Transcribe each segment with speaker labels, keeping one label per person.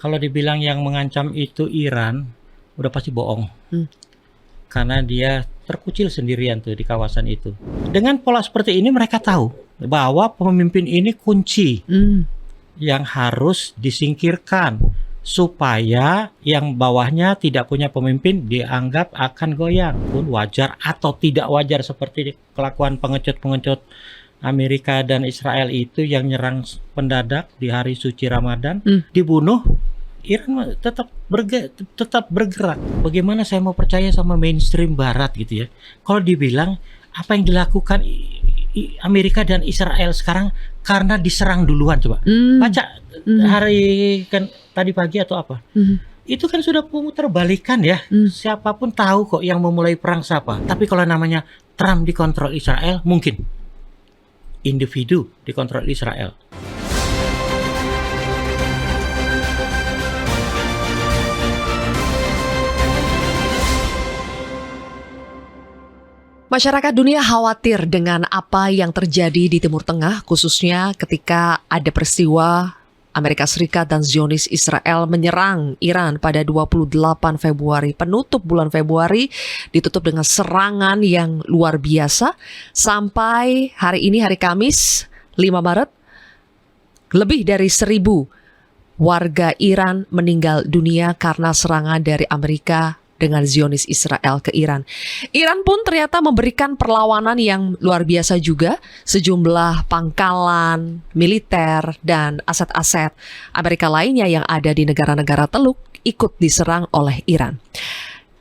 Speaker 1: Kalau dibilang yang mengancam itu Iran, udah pasti bohong. Karena dia terkucil sendirian tuh di kawasan itu. Dengan pola seperti ini mereka tahu bahwa pemimpin ini kunci yang harus disingkirkan supaya yang bawahnya tidak punya pemimpin dianggap akan goyang. Pun wajar atau tidak wajar seperti kelakuan pengecut-pengecut Amerika dan Israel itu yang nyerang pendadak di hari suci Ramadan, dibunuh. Iran tetap bergerak. Bagaimana saya mau percaya sama mainstream Barat gitu ya? Kalau dibilang apa yang dilakukan Amerika dan Israel sekarang karena diserang duluan, coba baca hari kan tadi pagi atau apa? Itu kan sudah pemutar balikan ya. Siapapun tahu kok yang memulai perang siapa. Tapi kalau namanya Trump dikontrol Israel, mungkin individu dikontrol Israel.
Speaker 2: Masyarakat dunia khawatir dengan apa yang terjadi di Timur Tengah, khususnya ketika ada peristiwa Amerika Serikat dan Zionis Israel menyerang Iran pada 28 Februari. Penutup bulan Februari ditutup dengan serangan yang luar biasa. Sampai hari ini, hari Kamis, 5 Maret, lebih dari 1.000 warga Iran meninggal dunia karena serangan dari Amerika dengan Zionis Israel ke Iran. Iran pun ternyata memberikan perlawanan yang luar biasa juga. Sejumlah pangkalan, militer, dan aset-aset Amerika lainnya yang ada di negara-negara Teluk ikut diserang oleh Iran.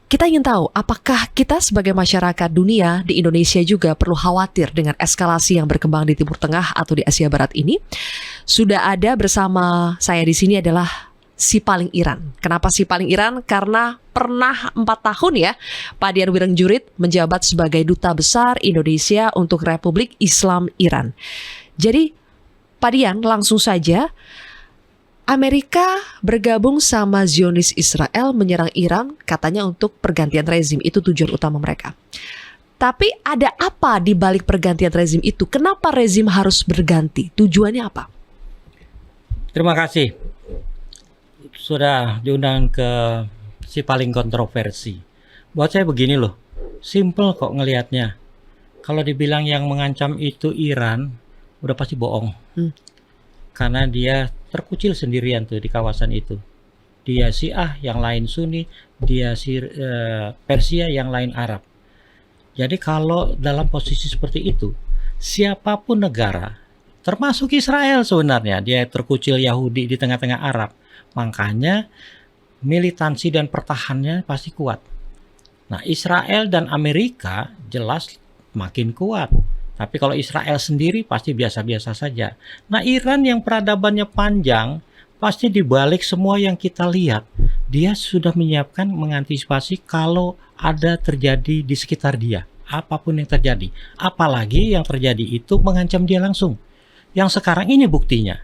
Speaker 2: Kita ingin tahu, apakah kita sebagai masyarakat dunia di Indonesia juga perlu khawatir dengan eskalasi yang berkembang di Timur Tengah atau di Asia Barat ini? Sudah ada bersama saya di sini adalah Si Paling Iran. Kenapa Si Paling Iran? Karena pernah 4 tahun ya, Pak Dian Wirengjurit menjabat sebagai Duta Besar Indonesia untuk Republik Islam Iran. Jadi, Pak Dian, langsung saja, Amerika bergabung sama Zionis Israel menyerang Iran, katanya untuk pergantian rezim. Itu tujuan utama mereka. Tapi ada apa di balik pergantian rezim itu? Kenapa rezim harus berganti? Tujuannya apa?
Speaker 1: Terima kasih. Sudah diundang ke Si Paling Kontroversi. Buat saya begini loh, simple kok ngelihatnya. Kalau dibilang yang mengancam itu Iran, udah pasti bohong. Karena dia terkucil sendirian tuh di kawasan itu. Dia Syiah, yang lain Sunni, dia Persia, yang lain Arab. Jadi kalau dalam posisi seperti itu, siapapun negara, termasuk Israel sebenarnya, dia terkucil Yahudi di tengah-tengah Arab. Makanya militansi dan pertahanannya pasti kuat. Nah, Israel dan Amerika jelas makin kuat. Tapi kalau Israel sendiri pasti biasa-biasa saja. Nah, Iran yang peradabannya panjang, pasti dibalik semua yang kita lihat, dia sudah menyiapkan mengantisipasi kalau ada terjadi di sekitar dia. Apapun yang terjadi. Apalagi yang terjadi itu mengancam dia langsung. Yang sekarang ini buktinya.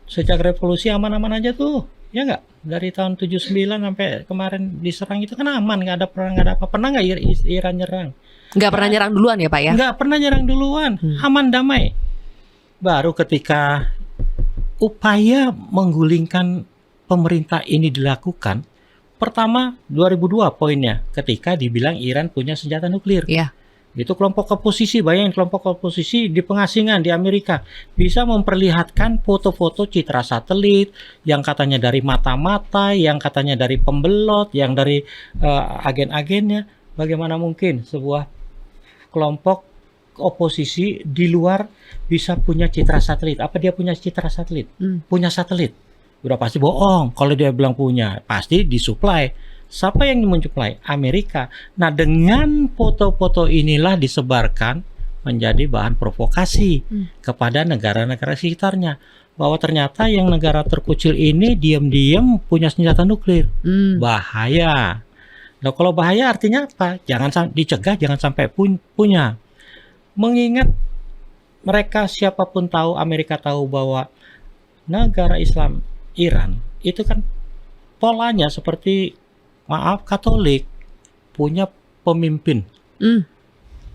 Speaker 1: Sejak revolusi aman-aman aja tuh, ya nggak? Dari tahun 79 sampai kemarin diserang itu kan aman, nggak ada perang, nggak ada apa. Pernah nggak Iran nyerang?
Speaker 2: Nggak pernah nyerang duluan ya Pak ya?
Speaker 1: Nggak pernah nyerang duluan, aman damai. Baru ketika upaya menggulingkan pemerintah ini dilakukan, pertama 2002 poinnya, ketika dibilang Iran punya senjata nuklir.
Speaker 2: Iya.
Speaker 1: Itu kelompok oposisi, bayangin kelompok oposisi di pengasingan di Amerika bisa memperlihatkan foto-foto citra satelit yang katanya dari mata-mata, yang katanya dari pembelot, yang dari agen-agennya. Bagaimana mungkin sebuah kelompok oposisi di luar bisa punya citra satelit? Apa dia punya citra satelit? Punya satelit? Udah pasti bohong. Kalau dia bilang punya, pasti disuplai. Siapa yang mensuplai? Amerika. Nah, dengan foto-foto inilah disebarkan menjadi bahan provokasi kepada negara-negara sekitarnya. Bahwa ternyata yang negara terkucil ini diam-diam punya senjata nuklir. Bahaya. Nah, kalau bahaya artinya apa? Jangan dicegah, jangan sampai punya. Mengingat mereka, siapapun tahu, Amerika tahu bahwa negara Islam Iran itu kan polanya seperti Katolik, punya pemimpin,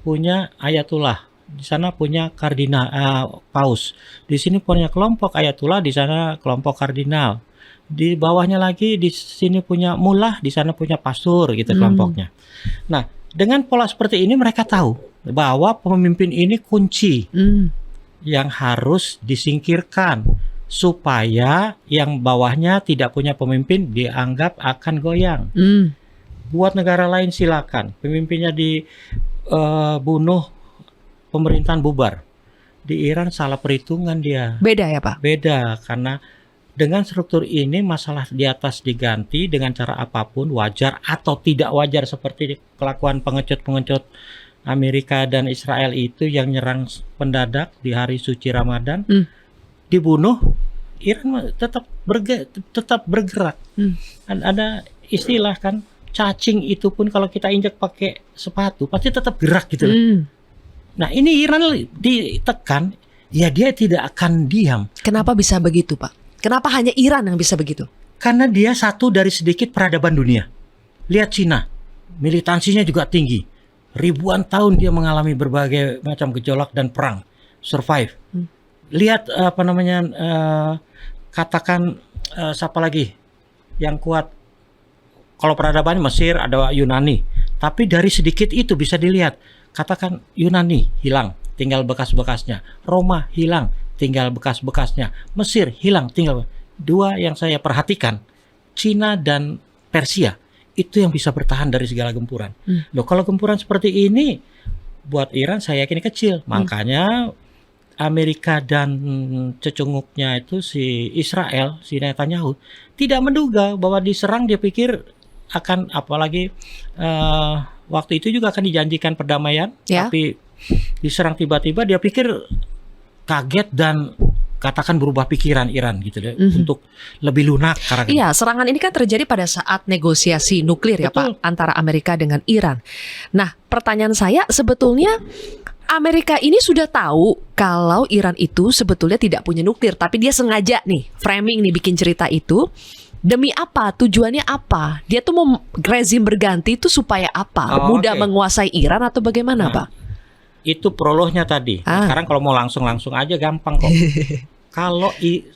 Speaker 1: punya ayatullah, di sana punya kardinal, paus, di sini punya kelompok ayatullah, di sana kelompok kardinal. di bawahnya lagi di sini punya mullah, di sana punya pastor gitu kelompoknya. Nah, dengan pola seperti ini mereka tahu bahwa pemimpin ini kunci yang harus disingkirkan supaya yang bawahnya tidak punya pemimpin dianggap akan goyang. Buat negara lain silakan, pemimpinnya dibunuh, pemerintahan bubar. Di Iran salah perhitungan dia.
Speaker 2: Beda ya Pak?
Speaker 1: Beda, karena dengan struktur ini masalah di atas diganti dengan cara apapun, wajar atau tidak wajar, seperti kelakuan pengecut-pengecut Amerika dan Israel itu yang nyerang pendadak di hari suci Ramadan, dibunuh, Iran tetap bergerak. Ada istilah kan, cacing itu pun kalau kita injak pakai sepatu pasti tetap gerak gitu loh. Nah, ini Iran ditekan, ya dia tidak akan diam.
Speaker 2: Kenapa bisa begitu Pak? Kenapa hanya Iran yang bisa begitu?
Speaker 1: Karena dia satu dari sedikit peradaban dunia. Lihat Cina, militansinya juga tinggi. Ribuan tahun dia mengalami berbagai macam gejolak dan perang, survive. Lihat katakan siapa lagi yang kuat? Kalau peradaban Mesir, ada Yunani. Tapi dari sedikit itu bisa dilihat. Katakan Yunani hilang, tinggal bekas-bekasnya. Roma hilang, tinggal bekas-bekasnya. Mesir hilang, tinggal. Dua yang saya perhatikan, Cina dan Persia, itu yang bisa bertahan dari segala gempuran. Loh, kalau gempuran seperti ini, buat Iran saya yakin kecil. Makanya Amerika dan cecunguknya itu si Israel, si Netanyahu, tidak menduga bahwa diserang. Dia pikir akan, apalagi waktu itu juga akan dijanjikan perdamaian, tapi diserang tiba-tiba. Dia pikir kaget dan katakan berubah pikiran Iran gitu deh, untuk lebih lunak.
Speaker 2: Iya, serangan ini kan terjadi pada saat negosiasi nuklir ya Pak, antara Amerika dengan Iran. Nah, pertanyaan saya sebetulnya Amerika ini sudah tahu kalau Iran itu sebetulnya tidak punya nuklir, tapi dia sengaja nih framing nih, bikin cerita itu. Demi apa? Tujuannya apa? Dia tuh mau rezim berganti itu supaya apa? Mudah menguasai Iran atau bagaimana, Pak?
Speaker 1: Itu prolognya tadi. Sekarang kalau mau langsung aja gampang kok. Kalau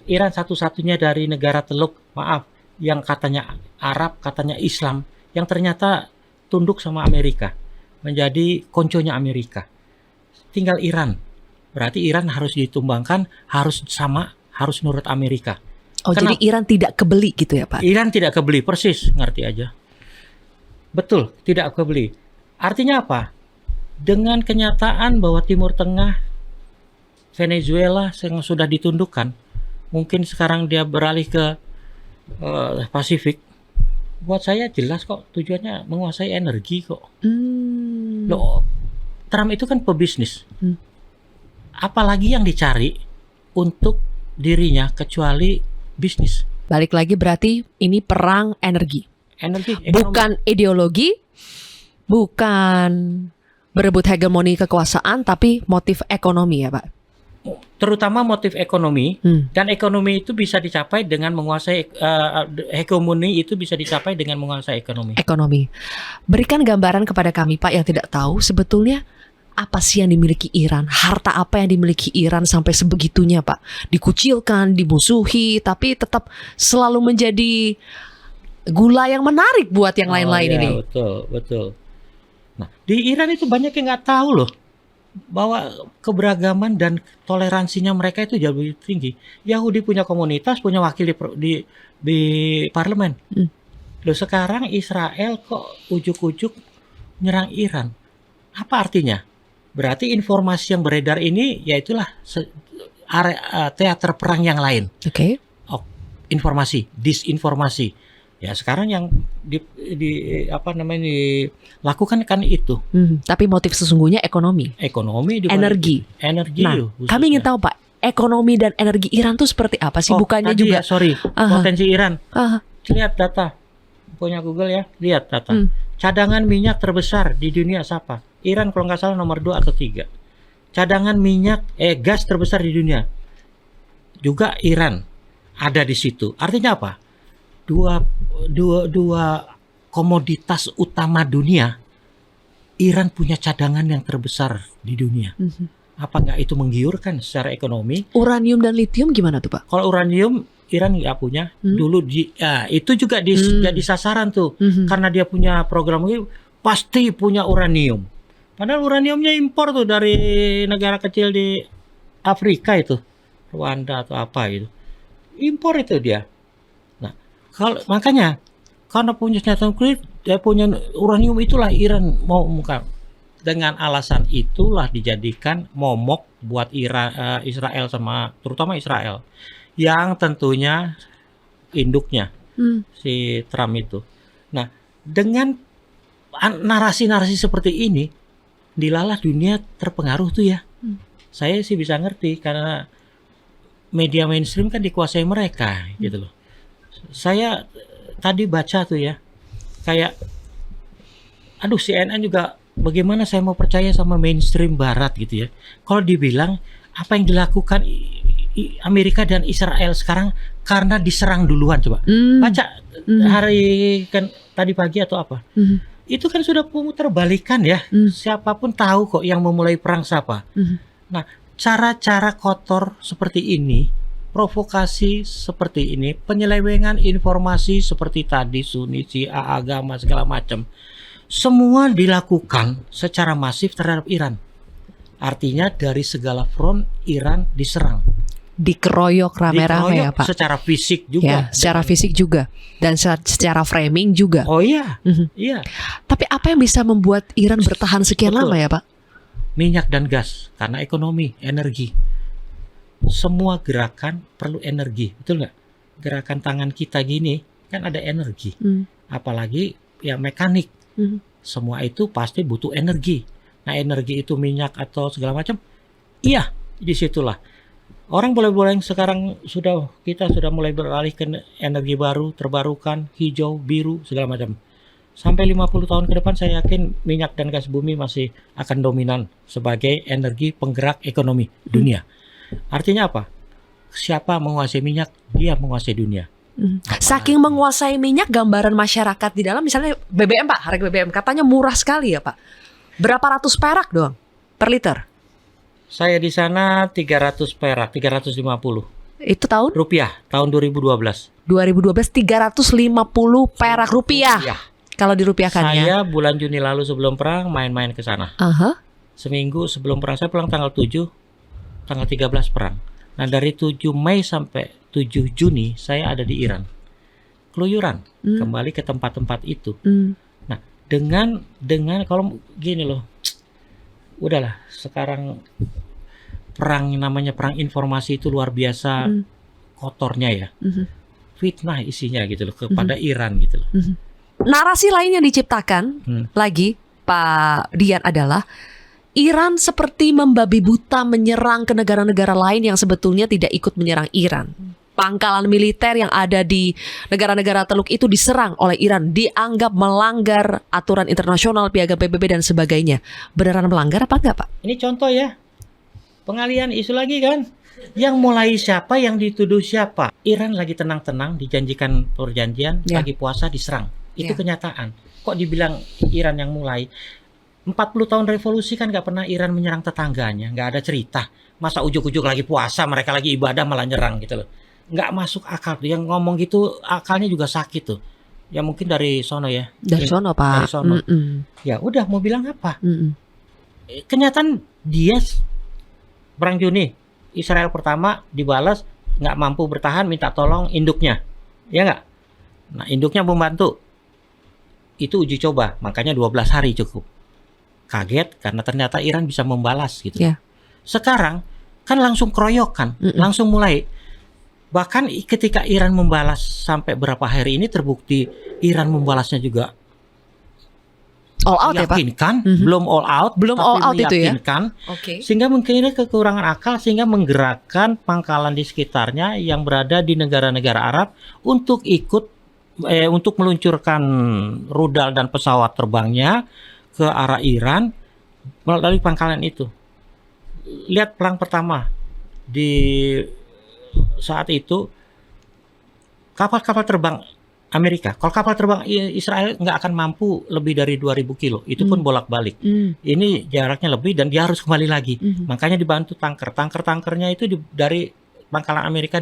Speaker 1: Iran satu-satunya dari negara Teluk, maaf, yang katanya Arab, katanya Islam, yang ternyata tunduk sama Amerika, menjadi konconya Amerika. Tinggal Iran. Berarti Iran harus ditumbangkan, harus nurut Amerika.
Speaker 2: Oh, jadi Iran tidak kebeli gitu ya Pak?
Speaker 1: Iran tidak kebeli, persis, ngerti aja. Betul, tidak kebeli. Artinya apa? Dengan kenyataan bahwa Timur Tengah, Venezuela yang sudah ditundukkan, mungkin sekarang dia beralih ke Pasifik. Buat saya jelas kok, tujuannya menguasai energi kok. Loh, Trump itu kan pebisnis. Apalagi yang dicari untuk dirinya kecuali bisnis.
Speaker 2: Balik lagi berarti ini perang energi.
Speaker 1: Ekonomi.
Speaker 2: Bukan ideologi, bukan berebut hegemoni kekuasaan, tapi motif ekonomi ya Pak.
Speaker 1: Terutama motif ekonomi, dan ekonomi itu bisa dicapai dengan menguasai hegemoni, itu bisa dicapai dengan menguasai ekonomi.
Speaker 2: Ekonomi. Berikan gambaran kepada kami Pak yang tidak tahu sebetulnya apa sih yang dimiliki Iran? Harta apa yang dimiliki Iran sampai sebegitunya Pak? Dikucilkan, dimusuhi, tapi tetap selalu menjadi gula yang menarik buat yang lain-lain ini.
Speaker 1: Betul. Nah, di Iran itu banyak yang nggak tahu loh, bahwa keberagaman dan toleransinya mereka itu jauh lebih tinggi. Yahudi punya komunitas, punya wakil di parlemen. Loh, sekarang Israel kok ujuk-ujuk nyerang Iran. Apa artinya? Berarti informasi yang beredar ini yaitulah teater perang yang lain.
Speaker 2: Oke.
Speaker 1: Informasi, disinformasi. Ya sekarang yang dilakukan kan itu.
Speaker 2: Tapi motif sesungguhnya ekonomi.
Speaker 1: Ekonomi,
Speaker 2: energi.
Speaker 1: Nah,
Speaker 2: kami ingin tahu Pak, ekonomi dan energi Iran tuh seperti apa sih? Bukannya juga
Speaker 1: potensi Iran. Lihat data, punya Google ya, lihat data. Cadangan minyak terbesar di dunia siapa? Iran kalau nggak salah nomor 2 atau 3. Cadangan minyak, gas terbesar di dunia juga Iran ada di situ. Artinya apa? Dua komoditas utama dunia, Iran punya cadangan yang terbesar di dunia. Apa nggak itu menggiurkan secara ekonomi?
Speaker 2: Uranium dan litium gimana tuh Pak?
Speaker 1: Kalau uranium Iran nggak punya. Dulu itu juga jadi sasaran tuh, karena dia punya program ini pasti punya uranium. Padahal uraniumnya impor tuh dari negara kecil di Afrika itu, Rwanda atau apa gitu. Impor itu dia. Nah, makanya karena punya senjata nuklir, dia punya uranium, itulah Iran mau muka. Dengan alasan itulah dijadikan momok buat Israel, sama terutama Israel, yang tentunya induknya si Trump itu. Nah, dengan narasi-narasi seperti ini, dilalah dunia terpengaruh tuh ya. Saya sih bisa ngerti karena media mainstream kan dikuasai mereka gitu loh. Saya tadi baca tuh ya, kayak aduh, CNN juga, bagaimana saya mau percaya sama mainstream barat gitu ya. Kalau dibilang apa yang dilakukan Amerika dan Israel sekarang karena diserang duluan, coba baca hari kan tadi pagi atau apa. Itu kan sudah terbalikan ya. Siapapun tahu kok yang memulai perang siapa. Nah, cara-cara kotor seperti ini, provokasi seperti ini, penyelewengan informasi seperti tadi, Sunni, Syiah, agama segala macam, semua dilakukan secara masif terhadap Iran. Artinya dari segala front Iran diserang,
Speaker 2: dikeroyok rame-rame ya Pak.
Speaker 1: Secara fisik juga.
Speaker 2: Ya, secara fisik juga dan secara framing juga.
Speaker 1: Oh iya, iya.
Speaker 2: Tapi apa yang bisa membuat Iran bertahan sekian
Speaker 1: Betul.
Speaker 2: lama ya Pak?
Speaker 1: Minyak dan gas, karena ekonomi, energi. Semua gerakan perlu energi, betul nggak? Gerakan tangan kita gini kan ada energi, apalagi ya mekanik. Semua itu pasti butuh energi. Nah, energi itu minyak atau segala macam, iya, disitulah. Orang boleh-boleh sekarang kita sudah mulai beralih ke energi baru, terbarukan, hijau, biru, segala macam. Sampai 50 tahun ke depan saya yakin minyak dan gas bumi masih akan dominan sebagai energi penggerak ekonomi dunia. Artinya apa? Siapa menguasai minyak, dia menguasai dunia.
Speaker 2: Saking menguasai minyak, gambaran masyarakat di dalam, misalnya BBM Pak, harga BBM katanya murah sekali ya Pak. Berapa ratus perak doang per liter?
Speaker 1: Saya di sana 300 perak, 350.
Speaker 2: Itu tahun?
Speaker 1: Rupiah, tahun 2012.
Speaker 2: 2012 350 perak rupiah.
Speaker 1: Ya.
Speaker 2: Kalau dirupiahkannya.
Speaker 1: Saya bulan Juni lalu sebelum perang main-main ke sana. Seminggu sebelum perang, saya pulang tanggal 7, tanggal 13 perang. Nah, dari 7 Mei sampai 7 Juni saya ada di Iran. Keluyuran, kembali ke tempat-tempat itu. Nah, dengan kalau gini loh, udahlah, sekarang perang namanya perang informasi itu luar biasa kotornya ya. Fitnah isinya gitu loh kepada Iran gitu loh.
Speaker 2: Narasi lain yang diciptakan lagi Pak Dian adalah Iran seperti membabi buta menyerang ke negara-negara lain yang sebetulnya tidak ikut menyerang Iran. Pangkalan militer yang ada di negara-negara Teluk itu diserang oleh Iran, dianggap melanggar aturan internasional, piagam PBB dan sebagainya. Beneran melanggar apa enggak Pak?
Speaker 1: Ini contoh ya, pengalihan isu lagi kan. Yang mulai siapa, yang dituduh siapa. Iran lagi tenang-tenang, dijanjikan perjanjian, lagi puasa diserang. Itu kenyataan. Kok dibilang Iran yang mulai? 40 tahun revolusi kan gak pernah Iran menyerang tetangganya. Gak ada cerita. Masa ujuk-ujuk lagi puasa, mereka lagi ibadah malah nyerang gitu loh. Gak masuk akal tuh. Yang ngomong gitu akalnya juga sakit tuh. Ya mungkin dari sono ya.
Speaker 2: Dari sono Pak.
Speaker 1: Dari sono. Ya udah, mau bilang apa? Kenyataan dia perang Juni, Israel pertama dibalas gak mampu bertahan, minta tolong induknya. Ya gak? Nah, induknya membantu. Itu uji coba, makanya 12 hari cukup. Kaget karena ternyata Iran bisa membalas gitu. Sekarang kan langsung keroyokan, langsung mulai. Bahkan ketika Iran membalas sampai berapa hari ini terbukti Iran membalasnya juga
Speaker 2: all out ya Pak?
Speaker 1: Belum all out,
Speaker 2: belum all out itu ya.
Speaker 1: Sehingga mungkin ini kekurangan akal sehingga menggerakkan pangkalan di sekitarnya yang berada di negara-negara Arab untuk ikut untuk meluncurkan rudal dan pesawat terbangnya ke arah Iran melalui pangkalan itu. Lihat perang pertama di saat itu kapal-kapal terbang Amerika. Kalau kapal terbang Israel nggak akan mampu lebih dari 2.000 kilo. Itu pun bolak-balik. Ini jaraknya lebih dan dia harus kembali lagi. Makanya dibantu tanker. Tanker-tankernya itu dari pangkalan Amerika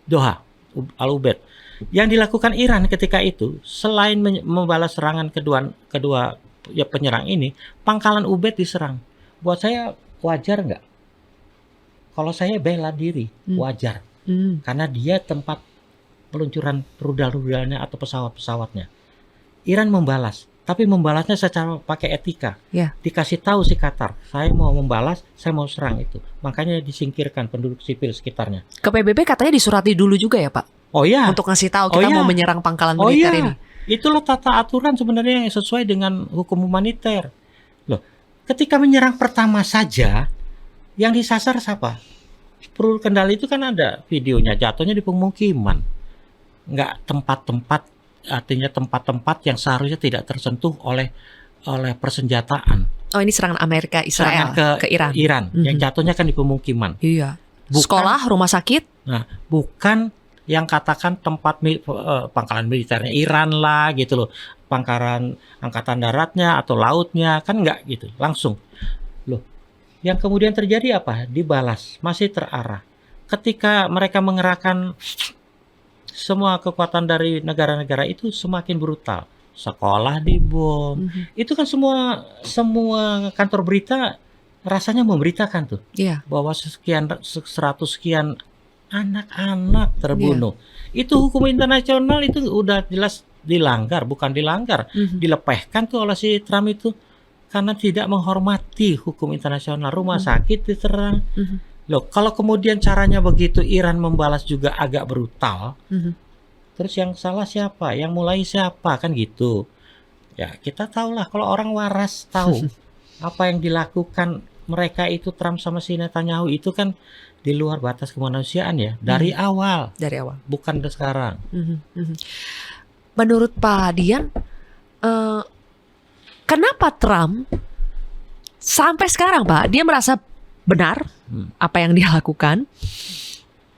Speaker 1: Doha, Al-Ubaid. Yang dilakukan Iran ketika itu, selain membalas serangan kedua ya penyerang ini, pangkalan Ubaid diserang. Buat saya wajar nggak? Kalau saya bela diri, wajar. Karena dia tempat peluncuran rudal-rudalnya atau pesawat-pesawatnya. Iran membalas, tapi membalasnya secara pakai etika.
Speaker 2: Ya.
Speaker 1: Dikasih tahu si Qatar, saya mau membalas, saya mau serang itu. Makanya disingkirkan penduduk sipil sekitarnya.
Speaker 2: Ke PBB katanya disurati dulu juga ya Pak?
Speaker 1: Oh ya,
Speaker 2: Untuk ngasih tahu kita mau menyerang pangkalan
Speaker 1: oh
Speaker 2: militer
Speaker 1: iya.
Speaker 2: ini.
Speaker 1: Itulah tata aturan sebenarnya yang sesuai dengan hukum humaniter. Loh, ketika menyerang pertama saja, yang disasar siapa? Peluru kendali itu kan ada videonya, jatuhnya di pemukiman. Nggak tempat-tempat, artinya tempat-tempat yang seharusnya tidak tersentuh oleh persenjataan.
Speaker 2: Oh ini serangan Amerika Israel
Speaker 1: Serangan
Speaker 2: ke Iran.
Speaker 1: Yang jatuhnya kan di pemukiman.
Speaker 2: Iya.
Speaker 1: Bukan-
Speaker 2: Sekolah, rumah sakit.
Speaker 1: Nah, bukan yang katakan tempat pangkalan militernya Iran lah gitu loh, pangkalan angkatan daratnya atau lautnya, kan enggak gitu, langsung. Loh, yang kemudian terjadi apa? Dibalas, masih terarah. Ketika mereka mengerahkan semua kekuatan dari negara-negara itu semakin brutal. Sekolah dibom. Itu kan semua kantor berita rasanya memberitakan tuh
Speaker 2: Iya.
Speaker 1: bahwa 100 sekian anak-anak terbunuh. Itu hukum internasional itu udah jelas dilanggar, bukan dilanggar, dilepehkan tuh oleh si Trump itu karena tidak menghormati hukum internasional. Rumah sakit diserang. Loh, kalau kemudian caranya begitu, Iran membalas juga agak brutal. Terus yang salah siapa? Yang mulai siapa? Kan gitu. Ya, kita tahulah kalau orang waras tahu apa yang dilakukan mereka itu, Trump sama si Netanyahu itu kan di luar batas kemanusiaan ya, dari awal,
Speaker 2: Dari awal.
Speaker 1: bukan sekarang.
Speaker 2: Menurut Pak Dian, kenapa Trump sampai sekarang Pak, dia merasa benar apa yang dia lakukan,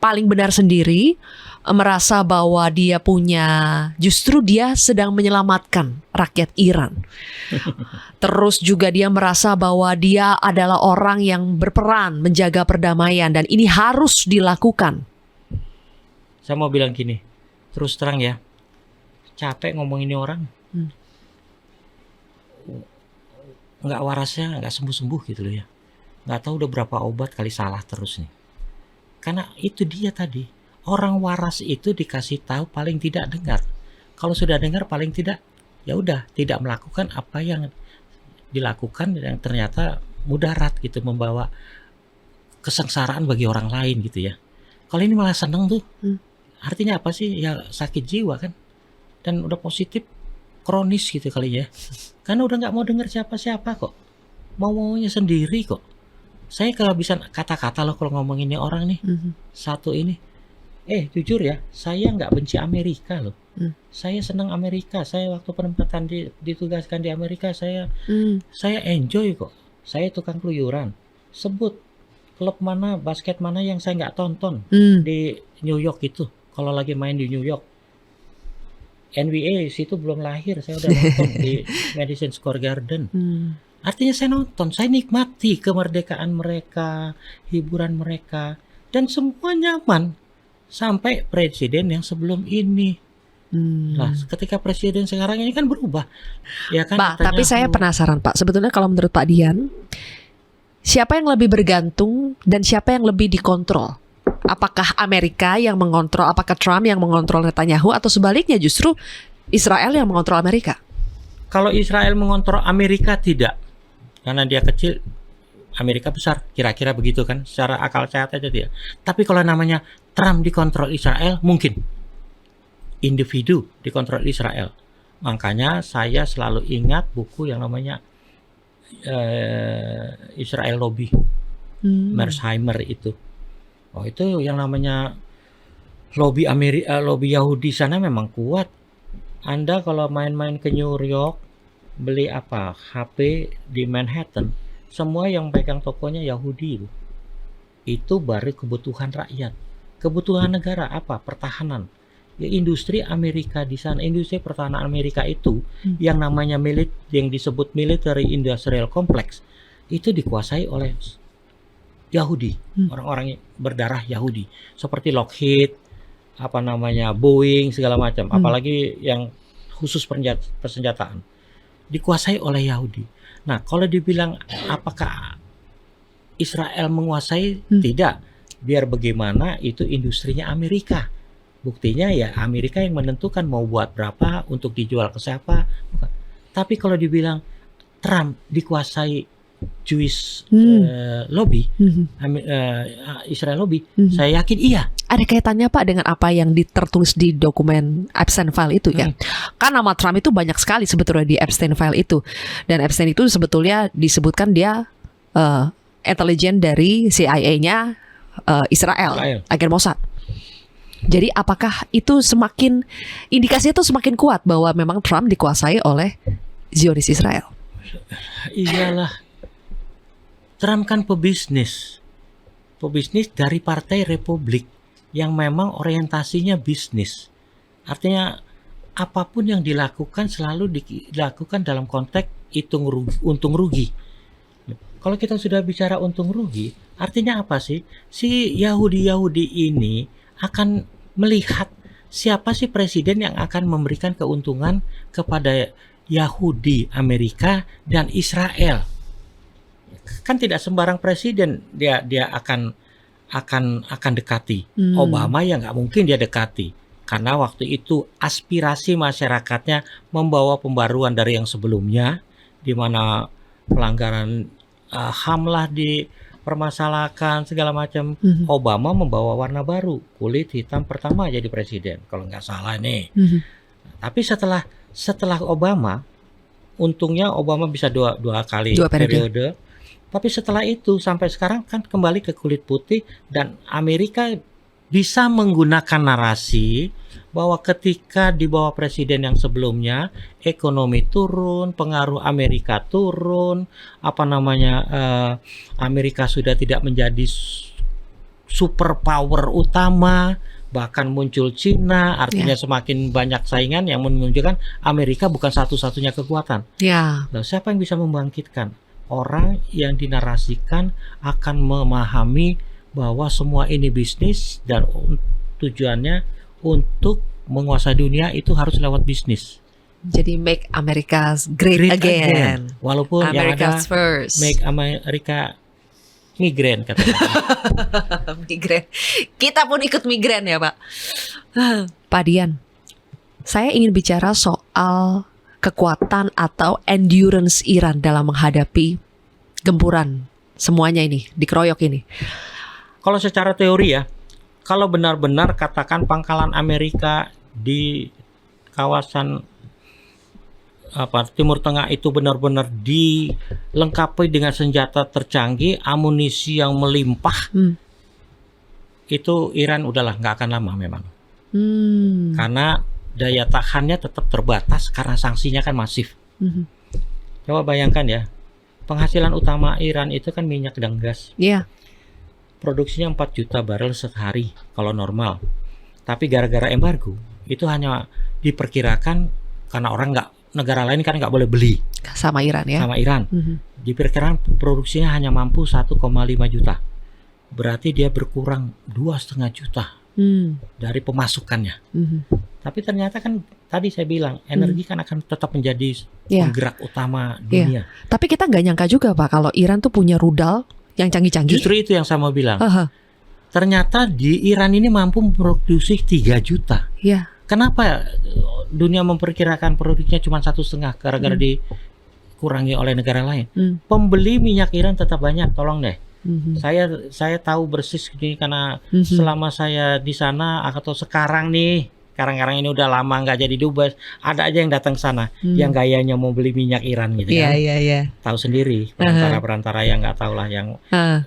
Speaker 2: paling benar sendiri, merasa bahwa dia justru dia sedang menyelamatkan rakyat Iran. Terus juga dia merasa bahwa dia adalah orang yang berperan menjaga perdamaian dan ini harus dilakukan.
Speaker 1: Saya mau bilang gini, terus terang ya, capek ngomong ini orang. Nggak warasnya, nggak sembuh-sembuh gitu loh ya. Nggak tahu udah berapa obat kali salah terus nih. Karena itu dia tadi. Orang waras itu dikasih tahu paling tidak dengar. Kalau sudah dengar paling tidak, ya udah tidak melakukan apa yang dilakukan yang ternyata mudarat gitu, membawa kesengsaraan bagi orang lain gitu ya. Kalau ini malah seneng tuh, artinya apa sih? Ya sakit jiwa kan, dan udah positif kronis gitu kali ya. Karena udah nggak mau dengar siapa-siapa kok, mau-maunya sendiri kok. Saya kehabisan kata-kata loh kalau ngomong ini orang nih. Satu ini. Jujur ya, saya nggak benci Amerika loh. Saya senang Amerika. Saya waktu penempatan ditugaskan di Amerika, saya enjoy kok. Saya tukang keluyuran. Sebut klub mana, basket mana yang saya nggak tonton di New York itu. Kalau lagi main di New York, NBA situ belum lahir, saya udah nonton di Madison Square Garden. Artinya saya nonton, saya nikmati kemerdekaan mereka, hiburan mereka, dan semua nyaman. Sampai presiden yang sebelum ini. Nah, ketika presiden sekarang ini kan berubah. Ya kan,
Speaker 2: Pak, tapi saya penasaran Pak, sebetulnya kalau menurut Pak Dian, siapa yang lebih bergantung dan siapa yang lebih dikontrol? Apakah Amerika yang mengontrol, apakah Trump yang mengontrol Netanyahu, atau sebaliknya justru Israel yang mengontrol Amerika?
Speaker 1: Kalau Israel mengontrol Amerika tidak. Karena dia kecil, Amerika besar, kira-kira begitu kan, secara akal sehat aja dia. Tapi kalau namanya Trump dikontrol Israel, mungkin individu dikontrol Israel. Makanya saya selalu ingat buku yang namanya Israel Lobby, Mearsheimer itu. Oh, itu yang namanya lobby lobby Yahudi sana memang kuat. Anda kalau main-main ke New York, beli apa HP di Manhattan, semua yang pegang tokonya Yahudi. Itu baru kebutuhan rakyat. Kebutuhan negara apa? Pertahanan. Ya, industri Amerika di sana, industri pertahanan Amerika itu yang namanya yang disebut military industrial complex itu dikuasai oleh Yahudi, orang-orang berdarah Yahudi, seperti Lockheed, Boeing segala macam,
Speaker 2: Hmm.
Speaker 1: apalagi yang khusus persenjataan dikuasai oleh Yahudi. Nah, kalau dibilang apakah Israel menguasai?
Speaker 2: Hmm.
Speaker 1: Tidak. Biar bagaimana itu industrinya Amerika. Buktinya ya Amerika yang menentukan mau buat berapa, untuk dijual ke siapa. Tapi kalau dibilang Trump dikuasai Jewish lobby, Israel lobby, saya yakin iya.
Speaker 2: Ada kaitannya Pak dengan apa yang tertulis di dokumen Epstein File itu ya? Kan nama Trump itu banyak sekali sebetulnya di Epstein File itu. Dan Epstein itu sebetulnya disebutkan dia intelijen dari CIA-nya Israel, agen Mossad. Jadi apakah itu indikasinya itu semakin kuat bahwa memang Trump dikuasai oleh Zionis Israel?
Speaker 1: Iyalah, Trump kan pebisnis dari Partai Republik yang memang orientasinya bisnis. Artinya apapun yang dilakukan selalu dilakukan dalam konteks untung rugi. Kalau kita sudah bicara untung rugi, artinya apa sih? Si Yahudi ini akan melihat siapa sih presiden yang akan memberikan keuntungan kepada Yahudi, Amerika, dan Israel. Kan tidak sembarang presiden dia akan dekati. Obama ya nggak mungkin dia dekati, karena waktu itu aspirasi masyarakatnya membawa pembaruan dari yang sebelumnya, di mana pelanggaran HAM lah dipermasalahkan segala macam. Obama membawa warna baru, kulit hitam pertama jadi presiden kalau nggak salah nih. Tapi setelah Obama, untungnya Obama bisa dua kali periode. Tapi setelah itu sampai sekarang kan kembali ke kulit putih, dan Amerika bisa menggunakan narasi bahwa ketika di bawah presiden yang sebelumnya ekonomi turun, pengaruh Amerika turun, Amerika sudah tidak menjadi superpower utama, bahkan muncul Cina, artinya semakin banyak saingan yang menunjukkan Amerika bukan satu-satunya kekuatan. Lalu siapa yang bisa membangkitkan? Orang yang dinarasikan akan memahami bahwa semua ini bisnis dan tujuannya untuk menguasai dunia itu harus lewat bisnis.
Speaker 2: Jadi make America great again.
Speaker 1: Walaupun
Speaker 2: America's
Speaker 1: yang ada
Speaker 2: first.
Speaker 1: make America migren katanya.
Speaker 2: Migren. Kita pun ikut migren ya Pak. Pak Dian, saya ingin bicara soal kekuatan atau endurance Iran dalam menghadapi gempuran semuanya ini, dikeroyok ini.
Speaker 1: Kalau secara teori ya, kalau benar-benar katakan pangkalan Amerika di kawasan Timur Tengah itu benar-benar dilengkapi dengan senjata tercanggih, amunisi yang melimpah, itu Iran udahlah nggak akan lama memang. Karena daya tahannya tetap terbatas karena sanksinya kan masif. Coba bayangkan ya, penghasilan utama Iran itu kan minyak dan gas. Produksinya 4 juta barel sehari kalau normal. Tapi gara-gara embargo itu hanya diperkirakan, karena negara lain kan nggak boleh beli
Speaker 2: sama Iran ya.
Speaker 1: Sama Iran. Diperkirakan produksinya hanya mampu 1,5 juta. Berarti dia berkurang 2,5 juta dari pemasukannya. Tapi ternyata kan tadi saya bilang energi kan akan tetap menjadi penggerak utama dunia.
Speaker 2: Tapi kita nggak nyangka juga Pak kalau Iran tuh punya rudal yang canggih-canggih.
Speaker 1: Justru itu yang saya mau bilang. Ternyata di Iran ini mampu memproduksi 3 juta. Kenapa dunia memperkirakan produksinya cuma 1,5 gara-gara dikurangi oleh negara lain? Pembeli minyak Iran tetap banyak, tolong deh. Saya tahu persis ini karena selama saya di sana atau sekarang ini udah lama nggak jadi dubes, ada aja yang datang ke sana yang gayanya mau beli minyak Iran gitu kan. Tahu sendiri perantara-perantara yang nggak tahu lah, yang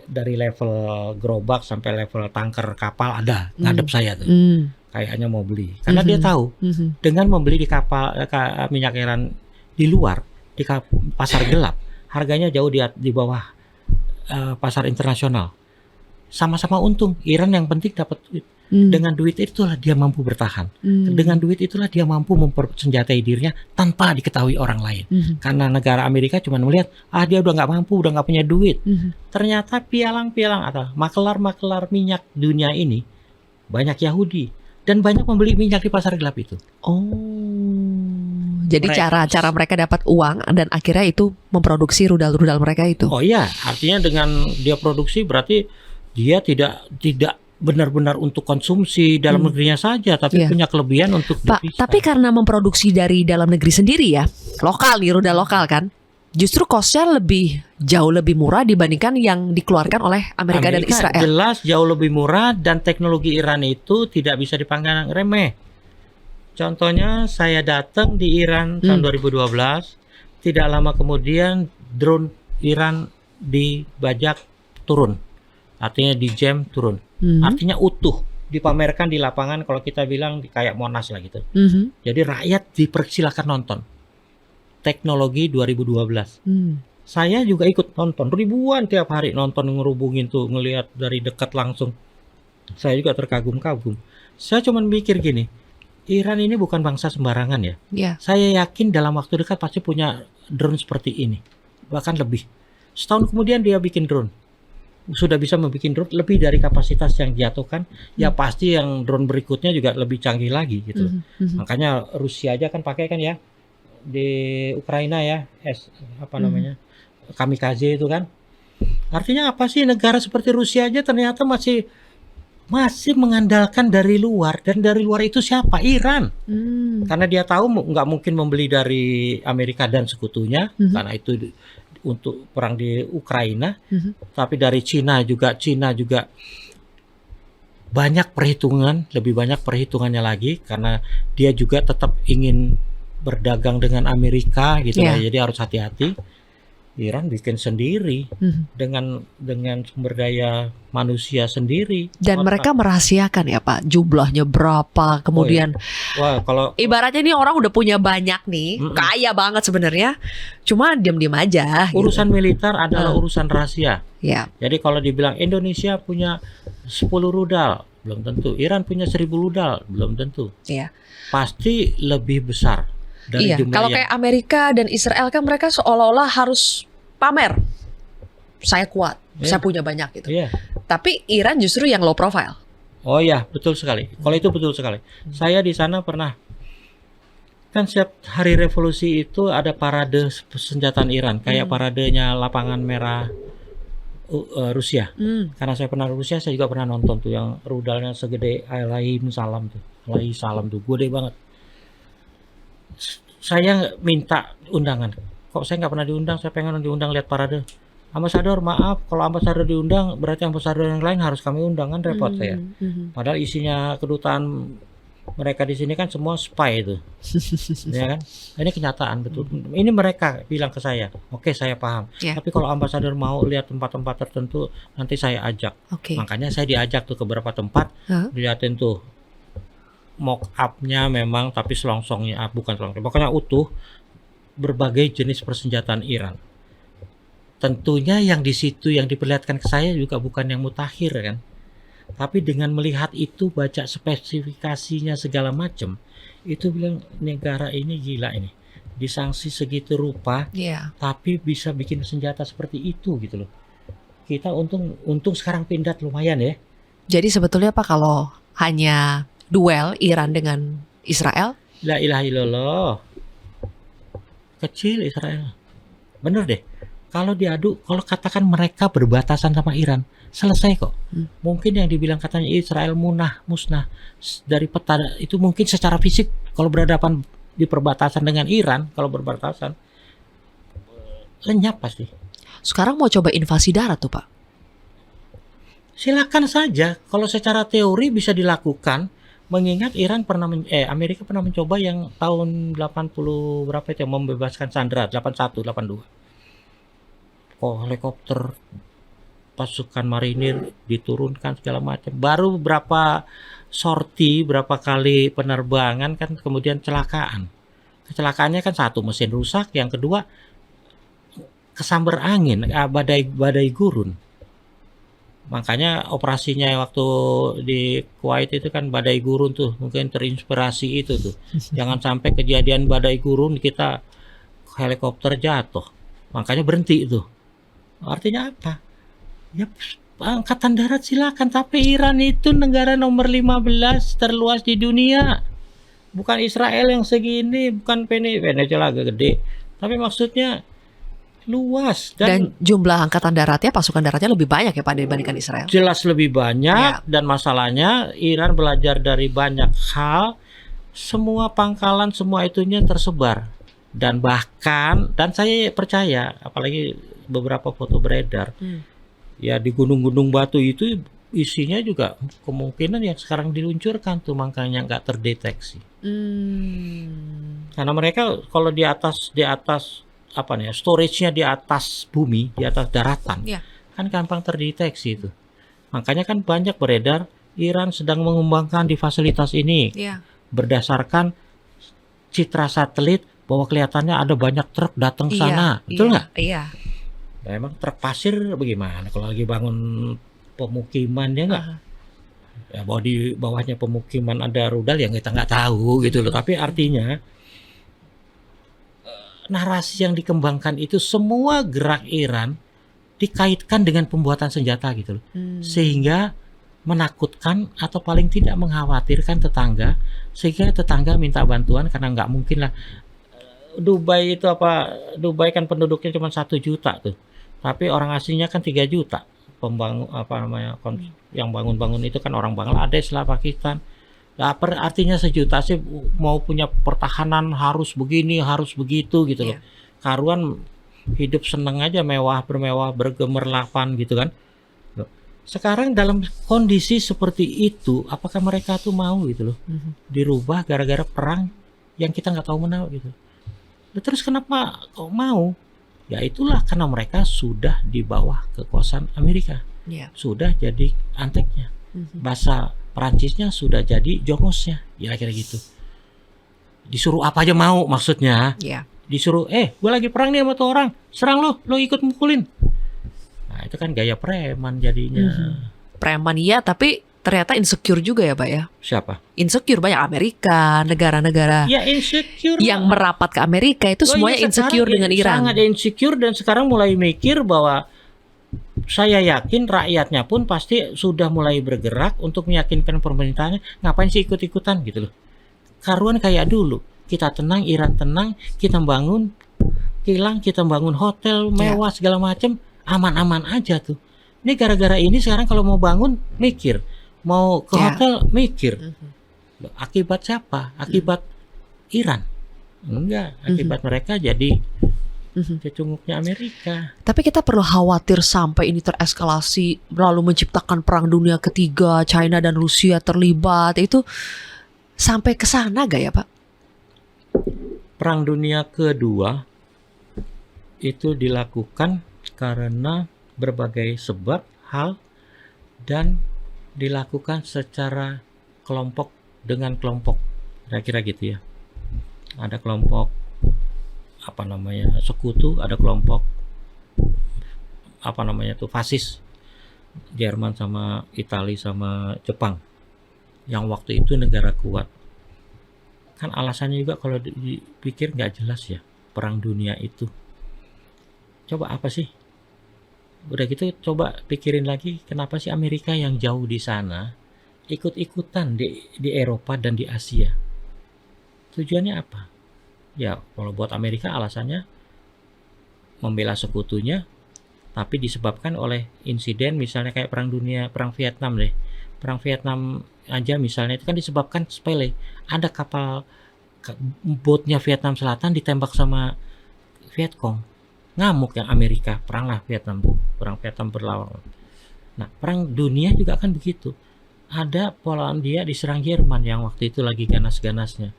Speaker 1: dari level gerobak sampai level tanker kapal ada ngadep saya tuh. Kayaknya mau beli karena dia tahu dengan membeli di kapal minyak Iran di luar di pasar gelap harganya jauh di bawah pasar internasional, sama-sama untung. Iran yang penting dapat duit. Dengan duit itulah dia mampu bertahan. Dengan duit itulah dia mampu mempersenjatai dirinya tanpa diketahui orang lain. Karena negara Amerika cuma melihat dia udah nggak mampu, udah nggak punya duit. Ternyata pialang-pialang atau makelar-makelar minyak dunia ini banyak Yahudi. dan banyak membeli minyak di pasar gelap itu.
Speaker 2: Oh, jadi cara mereka dapat uang dan akhirnya itu memproduksi rudal-rudal mereka itu.
Speaker 1: Oh iya, artinya dengan dia produksi berarti dia tidak benar-benar untuk konsumsi dalam negerinya saja, tapi
Speaker 2: Iya.
Speaker 1: punya kelebihan untuk
Speaker 2: Pak,
Speaker 1: dipisah.
Speaker 2: tapi karena memproduksi dari dalam negeri sendiri ya, lokal nih, rudal lokal kan, justru cost-nya jauh lebih murah dibandingkan yang dikeluarkan oleh Amerika dan Israel.
Speaker 1: jelas jauh lebih murah dan teknologi Iran itu tidak bisa dipandang remeh. Contohnya saya datang di Iran tahun 2012, tidak lama kemudian drone Iran dibajak turun, artinya di jam turun, artinya utuh dipamerkan di lapangan, kalau kita bilang kayak Monas lah gitu. Jadi rakyat dipersilakan nonton teknologi 2012. Saya juga ikut nonton, ribuan tiap hari nonton, ngerubungin tuh, ngelihat dari dekat langsung. Saya juga terkagum-kagum. Saya cuma mikir gini, Iran ini bukan bangsa sembarangan ya.
Speaker 2: Ya.
Speaker 1: Saya yakin dalam waktu dekat pasti punya drone seperti ini, bahkan lebih. Setahun kemudian dia bikin drone, sudah bisa membuat drone lebih dari kapasitas yang dijatuhkan. Ya pasti yang drone berikutnya juga lebih canggih lagi gitu. Makanya Rusia aja kan pakai kan ya di Ukraina ya, namanya, kamikaze itu kan. Artinya apa sih, negara seperti Rusia aja ternyata masih mengandalkan dari luar, dan dari luar itu siapa? Iran. Karena dia tahu nggak mungkin membeli dari Amerika dan sekutunya, karena itu untuk perang di Ukraina. Tapi dari Cina juga banyak perhitungan, lebih banyak perhitungannya lagi, karena dia juga tetap ingin berdagang dengan Amerika gitu lah. Jadi harus hati-hati. Iran bikin sendiri dengan sumber daya manusia sendiri.
Speaker 2: Dan mereka merahasiakan ya Pak, jumlahnya berapa, kemudian
Speaker 1: wah, kalau
Speaker 2: ibaratnya ini orang udah punya banyak nih, kaya banget sebenarnya, cuma diam-diam aja.
Speaker 1: Urusan militer adalah urusan rahasia.
Speaker 2: Ya.
Speaker 1: Jadi kalau dibilang Indonesia punya 10 rudal, belum tentu. Iran punya 1000 rudal, belum tentu.
Speaker 2: Iya.
Speaker 1: Pasti lebih besar dari jumlah
Speaker 2: kalau
Speaker 1: yang
Speaker 2: kayak Amerika dan Israel kan mereka seolah-olah harus pamer, saya kuat, saya punya banyak gitu.
Speaker 1: Iya.
Speaker 2: Tapi Iran justru yang low profile.
Speaker 1: Oh ya, betul sekali. Kalau itu betul sekali. Saya di sana pernah, kan setiap hari revolusi itu ada parade senjata Iran, kayak paradenya lapangan merah Rusia. Karena saya pernah ke Rusia, saya juga pernah nonton tuh yang rudalnya segede Alaihi Salam tuh. Alaihi Salam tuh, gede banget. Saya minta undangan. Kok saya nggak pernah diundang? Saya pengen diundang lihat parade. Ambasador, maaf, kalau ambasador diundang berarti ambasador yang lain harus kami undang, kan repot saya. Padahal isinya kedutaan mereka di sini kan semua spy itu, ya kan? Ini kenyataan betul. Ini mereka bilang ke saya, oke, saya paham. Tapi kalau ambasador mau lihat tempat-tempat tertentu, nanti saya ajak. Makanya saya diajak tuh ke beberapa tempat, dilihatin tuh mock up-nya memang, tapi selongsongnya bukan selongsong, pokoknya utuh berbagai jenis persenjataan Iran. Tentunya yang di situ yang diperlihatkan ke saya juga bukan yang mutakhir kan. Tapi dengan melihat itu, baca spesifikasinya segala macam, itu bilang negara ini gila ini. Disanksi segitu rupa, tapi bisa bikin senjata seperti itu gitu loh. Kita untung sekarang pindad lumayan ya.
Speaker 2: Jadi sebetulnya Pak, kalau hanya duel Iran dengan Israel,
Speaker 1: la ilaha illallah, kecil Israel. Bener deh. Kalau diadu, kalau katakan mereka berbatasan sama Iran, selesai kok. Mungkin yang dibilang katanya Israel musnah dari peta itu, mungkin secara fisik kalau berhadapan di perbatasan dengan Iran, kalau berbatasan lenyap pasti.
Speaker 2: Sekarang mau coba invasi darat tuh Pak.
Speaker 1: Silakan saja, kalau secara teori bisa dilakukan. Mengingat Iran Amerika pernah mencoba yang tahun 80 berapa itu, yang membebaskan sandera 81, 82. Helikopter pasukan marinir diturunkan segala macam. Baru berapa sorti, berapa kali penerbangan kan kemudian kecelakaan. Kecelakaannya kan satu, mesin rusak, yang kedua kesambar angin, badai gurun. Makanya operasinya waktu di Kuwait itu kan badai gurun tuh, mungkin terinspirasi itu tuh. Jangan sampai kejadian badai gurun kita helikopter jatuh. Makanya berhenti itu. Artinya apa? Ya angkatan darat silakan, tapi Iran itu negara nomor 15 terluas di dunia. Bukan Israel yang segini, bukan Venezuela agak gede. Tapi maksudnya luas
Speaker 2: Dan jumlah angkatan daratnya, pasukan daratnya lebih banyak ya Pak dibandingkan Israel.
Speaker 1: jelas lebih banyak.
Speaker 2: Ya.
Speaker 1: Dan masalahnya Iran belajar dari banyak hal, semua pangkalan semua itunya tersebar, dan bahkan, dan saya percaya, apalagi beberapa foto beredar ya di gunung-gunung batu itu isinya juga kemungkinan yang sekarang diluncurkan tuh, makanya nggak terdeteksi karena mereka kalau di atas apa nih, storage-nya di atas bumi, di atas daratan,
Speaker 2: Ya.
Speaker 1: kan gampang terdeteksi itu. Makanya kan banyak beredar Iran sedang mengembangkan di fasilitas ini
Speaker 2: Ya.
Speaker 1: berdasarkan citra satelit bahwa kelihatannya ada banyak truk datang sana, betul nggak?
Speaker 2: Iya.
Speaker 1: Nah, emang truk pasir bagaimana kalau lagi bangun pemukiman, ya nggak? Ya bahwa di bawahnya pemukiman ada rudal ya kita nggak tahu gitu loh. Tapi artinya narasi yang dikembangkan itu semua gerak Iran dikaitkan dengan pembuatan senjata gitu loh. Sehingga menakutkan atau paling tidak mengkhawatirkan tetangga, sehingga tetangga minta bantuan karena nggak mungkin lah. Dubai itu apa? Dubai kan penduduknya cuma 1 juta tuh, tapi orang aslinya kan 3 juta. Pembangun apa namanya yang bangun-bangun itu kan orang Bangladesh lah, Pakistan. Nah, artinya sejuta sih mau punya pertahanan harus begini, harus begitu gitu loh. Karuan hidup seneng aja, mewah, bergemerlapan gitu kan. Sekarang dalam kondisi seperti itu, apakah mereka tuh mau gitu loh dirubah gara-gara perang yang kita nggak tahu menau gitu. Nah, terus kenapa kok mau? Ya itulah karena mereka sudah di bawah kekuasaan Amerika, sudah jadi anteknya. Bahasa Perancisnya sudah jadi jongosnya, ya kira gitu. Disuruh apa aja mau, maksudnya. Disuruh, gue lagi perang nih sama tuh orang, serang lo ikut mukulin. Nah itu kan gaya preman jadinya.
Speaker 2: Preman iya, tapi ternyata insecure juga ya Pak ya.
Speaker 1: Siapa?
Speaker 2: Insecure banyak Amerika, negara-negara
Speaker 1: Ya insecure
Speaker 2: yang merapat ke Amerika itu semuanya insecure dengan Iran.
Speaker 1: Sangat insecure, dan sekarang mulai mikir bahwa saya yakin rakyatnya pun pasti sudah mulai bergerak untuk meyakinkan pemerintahnya, ngapain sih ikut-ikutan gitu loh. Karuan kayak dulu, kita tenang, Iran tenang, kita bangun kilang, kita bangun hotel mewah segala macam, aman-aman aja tuh. Ini gara-gara ini sekarang kalau mau bangun mikir, mau ke hotel mikir. Akibat siapa? Akibat Iran? Enggak, akibat mereka jadi cecunguknya Amerika.
Speaker 2: Tapi kita perlu khawatir sampai ini tereskalasi lalu menciptakan perang dunia ketiga, China dan Rusia terlibat, itu sampai ke sana gak ya Pak?
Speaker 1: Perang dunia kedua itu dilakukan karena berbagai sebab, hal, dan dilakukan secara kelompok dengan kelompok, kira-kira gitu ya. Ada kelompok apa namanya sekutu, ada kelompok apa namanya tuh fasis, Jerman sama Italia sama Jepang, yang waktu itu negara kuat. Kan alasannya juga kalau dipikir nggak jelas ya, perang dunia itu. Coba apa sih? Udah gitu coba pikirin lagi, kenapa sih Amerika yang jauh di sana ikut-ikutan di Eropa dan di Asia? Tujuannya apa? Ya kalau buat Amerika alasannya membela sekutunya, tapi disebabkan oleh insiden misalnya kayak perang Vietnam deh. Perang Vietnam aja misalnya itu kan disebabkan sepele. Ada kapal boatnya Vietnam Selatan ditembak sama Vietcong. Ngamuk yang Amerika, peranglah Vietnam tuh. Perang Vietnam berlawan. Nah, perang dunia juga kan begitu. Ada Polandia diserang Jerman yang waktu itu lagi ganas-ganasnya.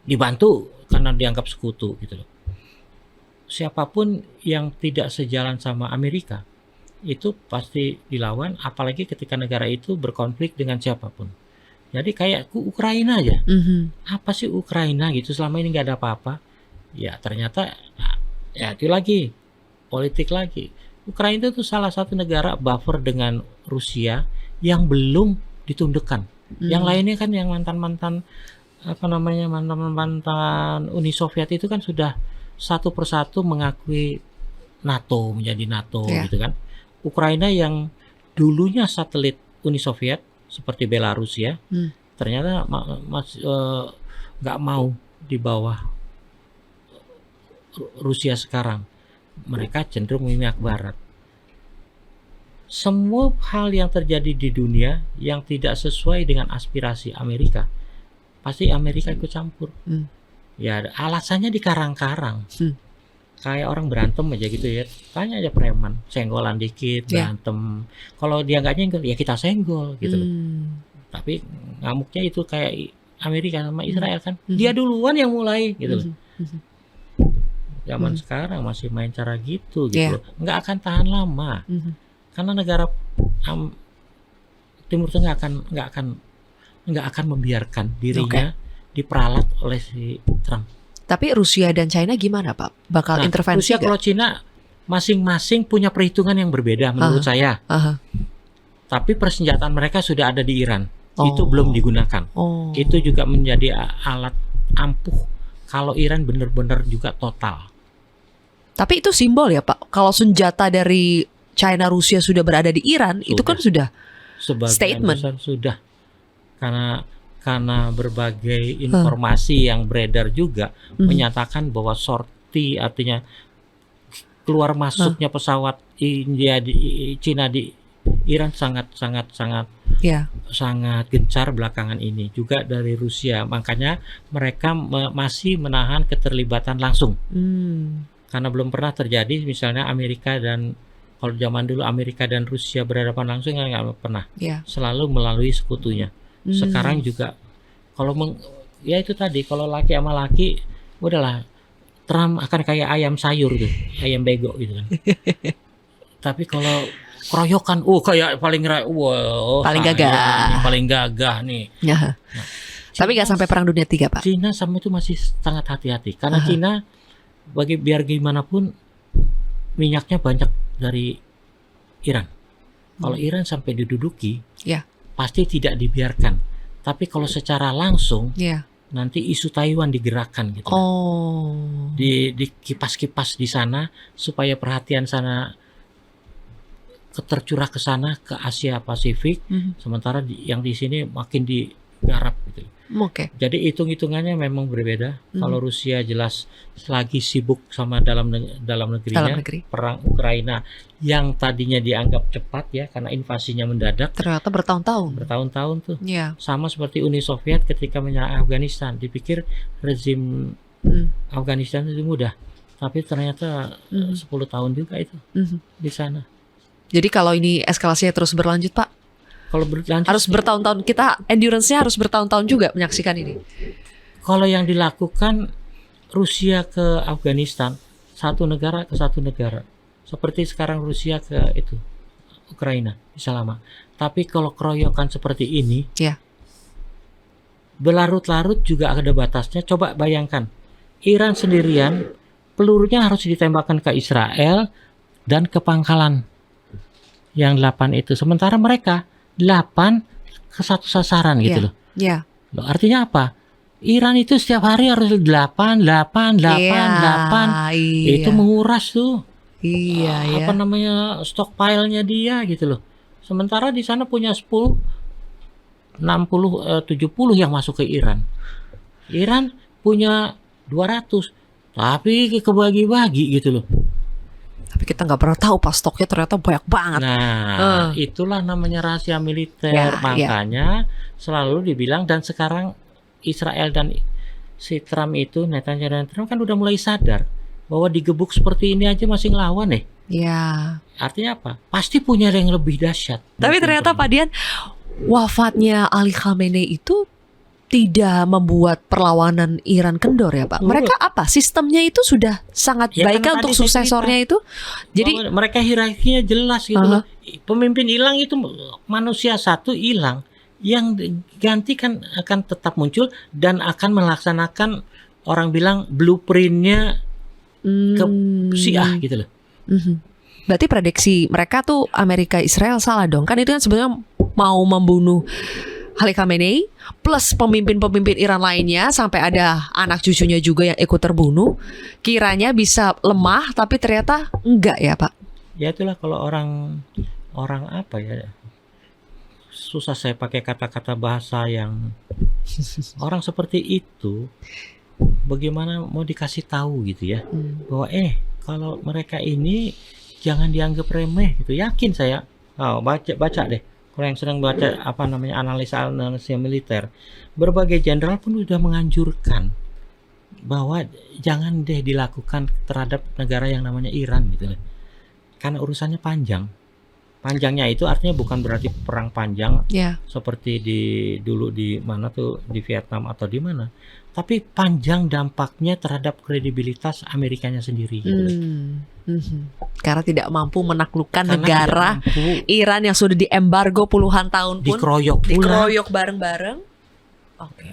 Speaker 1: Dibantu karena dianggap sekutu gitu loh. Siapapun yang tidak sejalan sama Amerika itu pasti dilawan, apalagi ketika negara itu berkonflik dengan siapapun. Jadi kayak Ukraina aja. Apa sih Ukraina gitu, selama ini nggak ada apa-apa. Ya ternyata ya itu lagi politik lagi. Ukraina itu salah satu negara buffer dengan Rusia yang belum ditundukkan. Yang lainnya kan yang mantan-mantan mantan Uni Soviet itu kan sudah satu persatu mengakui NATO, menjadi NATO gitu kan. Ukraina yang dulunya satelit Uni Soviet seperti Belarus ya, ternyata masih nggak mau di bawah Rusia sekarang. Mereka cenderung memihak Barat. Semua hal yang terjadi di dunia yang tidak sesuai dengan aspirasi Amerika, pasti Amerika ikut campur. Ya alasannya dikarang-karang. Kayak orang berantem aja gitu ya, tanya aja preman, senggolan dikit berantem. Kalau dia nggak nyenggol ya kita senggol gitu loh. Tapi ngamuknya itu kayak Amerika sama Israel kan, dia duluan yang mulai gitu loh. Zaman sekarang masih main cara gitu loh. Nggak akan tahan lama. Karena negara Timur Tengah nggak akan membiarkan dirinya diperalat oleh si Trump.
Speaker 2: Tapi Rusia dan China gimana Pak? Bakal intervensi
Speaker 1: Rusia kalau Cina masing-masing punya perhitungan yang berbeda menurut saya. Tapi persenjataan mereka sudah ada di Iran. Itu belum digunakan. Itu juga menjadi alat ampuh kalau Iran benar-benar juga total.
Speaker 2: Tapi itu simbol ya Pak. Kalau senjata dari China Rusia sudah berada di Iran, itu kan sudah statement.
Speaker 1: Besar sudah. Karena berbagai informasi yang beredar juga menyatakan bahwa sorti artinya keluar masuknya pesawat India di Cina di Iran sangat gencar belakangan ini juga dari Rusia. Makanya mereka masih menahan keterlibatan langsung. Karena belum pernah terjadi misalnya Amerika dan kalau zaman dulu Amerika dan Rusia berhadapan langsung nggak pernah. Selalu melalui sekutunya. Sekarang juga kalau ya itu tadi kalau laki sama laki udahlah Trump akan kayak ayam sayur tuh, ayam bego gitu kan. Tapi kalau keroyokan kayak paling gagah nih. Nah,
Speaker 2: tapi nggak sampai perang dunia 3 Pak.
Speaker 1: Cina sama itu masih sangat hati-hati karena Cina biar gimana pun minyaknya banyak dari Iran. Kalau Iran sampai diduduki pasti tidak dibiarkan. Tapi kalau secara langsung nanti isu Taiwan digerakkan gitu. Di kipas-kipas di sana supaya perhatian sana tercurah ke sana ke Asia Pasifik. Sementara yang di sini makin digarap gitu. Jadi hitung-hitungannya memang berbeda. Kalau Rusia jelas lagi sibuk sama dalam negerinya. Perang Ukraina yang tadinya dianggap cepat ya karena invasinya mendadak.
Speaker 2: Ternyata bertahun-tahun
Speaker 1: tuh. Sama seperti Uni Soviet ketika menyerang Afghanistan. Dipikir rezim Afghanistan itu mudah. Tapi ternyata 10 tahun juga itu di sana.
Speaker 2: Jadi kalau ini eskalasinya terus berlanjut Pak,
Speaker 1: kalau berlanjut
Speaker 2: harus bertahun-tahun, kita endurance-nya harus bertahun-tahun juga menyaksikan ini.
Speaker 1: Kalau yang dilakukan Rusia ke Afghanistan, satu negara ke satu negara, seperti sekarang Rusia ke Ukraina bisa lama. Tapi kalau keroyokan seperti ini, berlarut-larut juga ada batasnya. Coba bayangkan, Iran sendirian pelurunya harus ditembakkan ke Israel dan ke Pangkalan yang 8 itu. Sementara mereka 8 ke satu sasaran gitu loh. Loh, artinya apa? Iran itu setiap hari harus 8. Itu menguras tuh. Apa namanya stockpile-nya dia gitu loh. Sementara di sana punya 10, 60, 70 yang masuk ke Iran. Iran punya 200, tapi kebagi-bagi gitu loh.
Speaker 2: Tapi kita nggak pernah tahu pas stoknya ternyata banyak banget.
Speaker 1: Nah, itulah namanya rahasia militer. Makanya selalu dibilang, dan sekarang Israel dan si Trump itu, Netanyahu dan Trump kan udah mulai sadar bahwa digebuk seperti ini aja masih ngelawan nih. Artinya apa? Pasti punya yang lebih dahsyat.
Speaker 2: Tapi ternyata Pak Dian, wafatnya Ali Khamenei itu tidak membuat perlawanan Iran kendor ya Pak. Mereka apa? Sistemnya itu sudah sangat baik untuk suksesornya itu. Jadi
Speaker 1: mereka hierarkinya jelas gitu loh. Pemimpin hilang itu manusia satu hilang, yang ganti kan akan tetap muncul dan akan melaksanakan orang bilang blueprintnya ke Syiah gitu loh.
Speaker 2: Berarti prediksi mereka tuh Amerika Israel salah dong. Kan itu kan sebenarnya mau membunuh Ali Khamenei plus pemimpin-pemimpin Iran lainnya sampai ada anak cucunya juga yang ikut terbunuh. Kiranya bisa lemah tapi ternyata enggak ya Pak.
Speaker 1: Ya itulah kalau orang apa ya, susah saya pakai kata-kata bahasa yang orang seperti itu, bagaimana mau dikasih tahu gitu ya, bahwa kalau mereka ini jangan dianggap remeh gitu. Yakin saya, baca deh. Kalau yang sedang baca analisa militer, berbagai jenderal pun sudah menganjurkan bahwa jangan deh dilakukan terhadap negara yang namanya Iran gitu loh. Karena urusannya panjang. Panjangnya itu artinya bukan berarti perang panjang seperti dulu di mana tuh, di Vietnam atau di mana. Tapi panjang dampaknya terhadap kredibilitas Amerikanya sendiri gitu loh.
Speaker 2: Karena tidak mampu menaklukkan negara Iran yang sudah diembargo puluhan tahun pun dikeroyok bareng-bareng.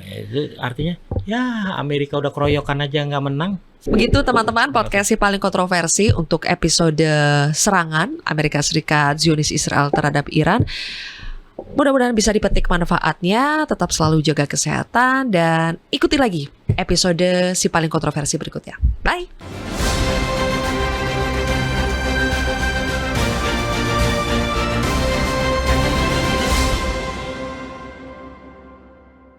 Speaker 1: Itu artinya ya Amerika udah keroyokan aja nggak menang.
Speaker 2: Begitu teman-teman, podcast Si Paling Kontroversi untuk episode serangan Amerika Serikat Zionis Israel terhadap Iran. Mudah-mudahan bisa dipetik manfaatnya. Tetap selalu jaga kesehatan dan ikuti lagi episode Si Paling Kontroversi berikutnya. Bye.